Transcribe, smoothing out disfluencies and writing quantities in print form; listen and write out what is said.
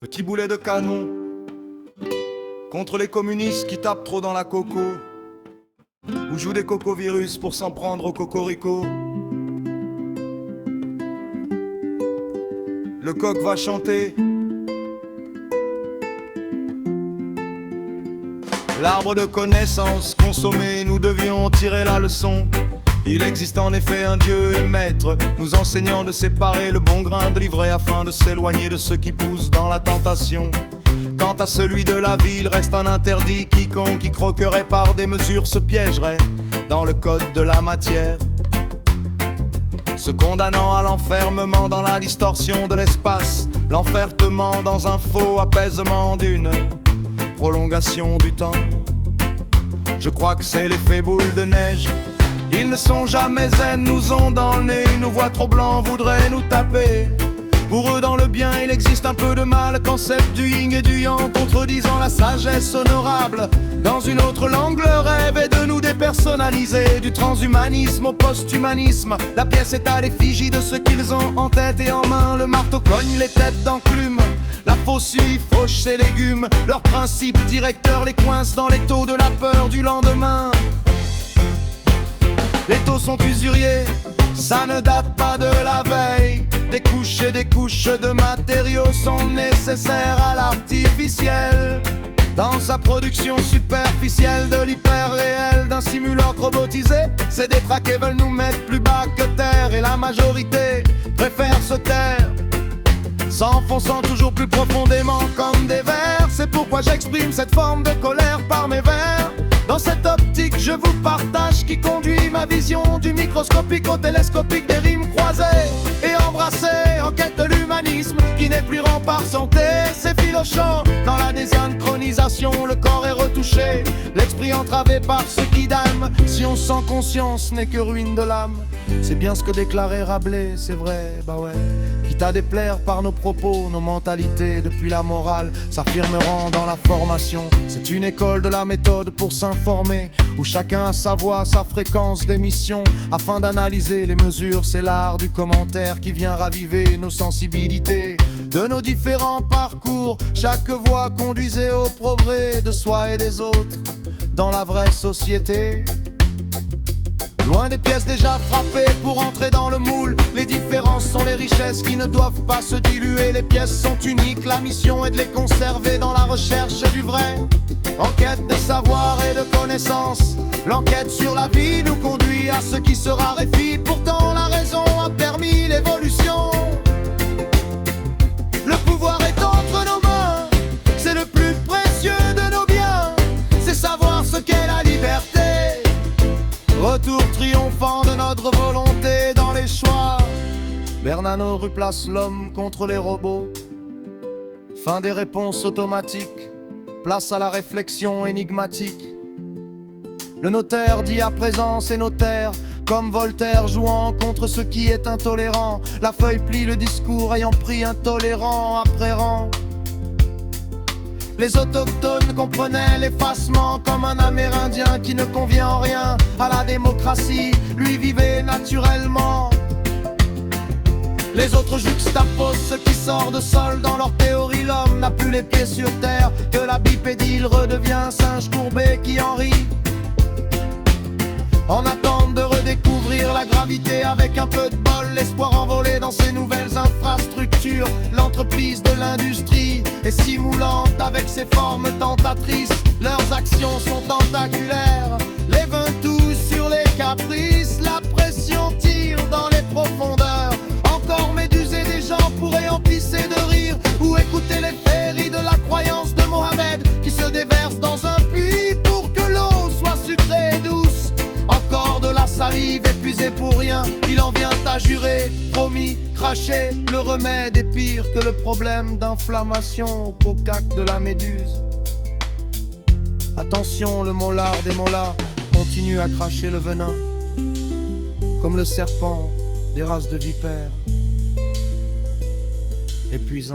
Petit boulet de canon contre les communistes qui tapent trop dans la coco ou jouent des cocovirus pour s'en prendre au cocorico. Le coq va chanter, l'arbre de connaissance consommé, nous devions tirer la leçon. Il existe en effet un Dieu et maître, nous enseignant de séparer le bon grain de l'ivraie afin de s'éloigner de ceux qui poussent dans la tentation. Quant à celui de la vie, il reste un interdit, quiconque qui croquerait par des mesures se piégerait dans le code de la matière, se condamnant à l'enfermement dans la distorsion de l'espace, l'enfermement dans un faux apaisement d'une prolongation du temps. Je crois que c'est l'effet boule de neige. Ils ne sont jamais zen, nous ont dans le nez, ils nous voient trop blancs, voudraient nous taper. Pour eux dans le bien il existe un peu de mal, concept du yin et du yang, contredisant la sagesse honorable. Dans une autre langue le rêve est de nous dépersonnaliser, du transhumanisme au post-humanisme. La pièce est à l'effigie de ce qu'ils ont en tête et en main. Le marteau cogne les têtes d'enclume, la faucille fauche ses légumes. Leurs principes directeurs les coincent dans les taux de la peur du lendemain. Les taux sont usuriers, ça ne date pas de la veille. Des couches et des couches de matériaux sont nécessaires à l'artificiel. Dans sa production superficielle de l'hyper-réel, d'un simulacre robotisé, ces détraqués veulent nous mettre plus bas que terre. Et la majorité préfère se taire, s'enfonçant toujours plus profondément comme des vers. C'est pourquoi j'exprime cette forme de colère par mes vers. Dans cette optique je vous partage qui conduit ma vision du microscopique au télescopique, des rimes croisées et embrassées en quête de l'humanisme qui n'est plus rempart santé, c'est fil au champ. Dans la désynchronisation le corps est retouché, l'esprit entravé par ce qui dame. Si on sent conscience n'est que ruine de l'âme. C'est bien ce que déclarait Rabelais, c'est vrai, bah ouais. Quitte à déplaire par nos propos, nos mentalités, depuis la morale s'affirmeront dans la formation. C'est une école de la méthode pour s'informer, où chacun a sa voix, sa fréquence d'émission. Afin d'analyser les mesures, c'est l'art du commentaire qui vient raviver nos sensibilités. De nos différents parcours, chaque voie conduisait au progrès de soi et des autres dans la vraie société. Loin des pièces déjà frappées pour entrer dans le moule. Les différences sont les richesses qui ne doivent pas se diluer. Les pièces sont uniques, la mission est de les conserver dans la recherche du vrai. En quête de savoir et de connaissance, l'enquête sur la vie nous conduit à ce qui se raréfie. Pourtant la raison a permis l'évolution. Le pouvoir est entre nos mains, c'est le plus précieux de nos biens. C'est savoir ce qu'est la liberté. Retour triomphant de notre volonté dans les choix. Bernano replace l'homme contre les robots. Fin des réponses automatiques, place à la réflexion énigmatique. Le notaire dit à présent c'est notaire, comme Voltaire jouant contre ce qui est intolérant. La feuille plie le discours ayant pris intolérant après rang. Les autochtones comprenaient l'effacement comme un amérindien qui ne convient en rien à la démocratie, lui vivait naturellement. Les autres juxtaposent ce qui sort de sol dans leur théorie. L'homme n'a plus les pieds sur terre, que la bipédie, il redevient un singe courbé qui en rit. En attente de redécouvrir la gravité avec un peu de bol, l'espoir envolé dans ces nouvelles infrastructures. L'entreprise de l'industrie est simulante avec ses formes tentatrices. Leurs actions sont tentaculaires, les vintous sur les caprices. La pression tire dans les profondeurs, encore médusés des gens pourraient en pisser de rire. Ou écouter les féeries de la croyance de Mohamed qui se déverse dans un puits pour que l'eau soit sucrée et douce. Encore de la salive épuisée pour rien, il en vient à jurer, promis, cracher. Le remède est pire que le problème d'inflammation au cocac de la méduse. Attention, le molar des molars continue à cracher le venin, comme le serpent des races de vipères, épuisant.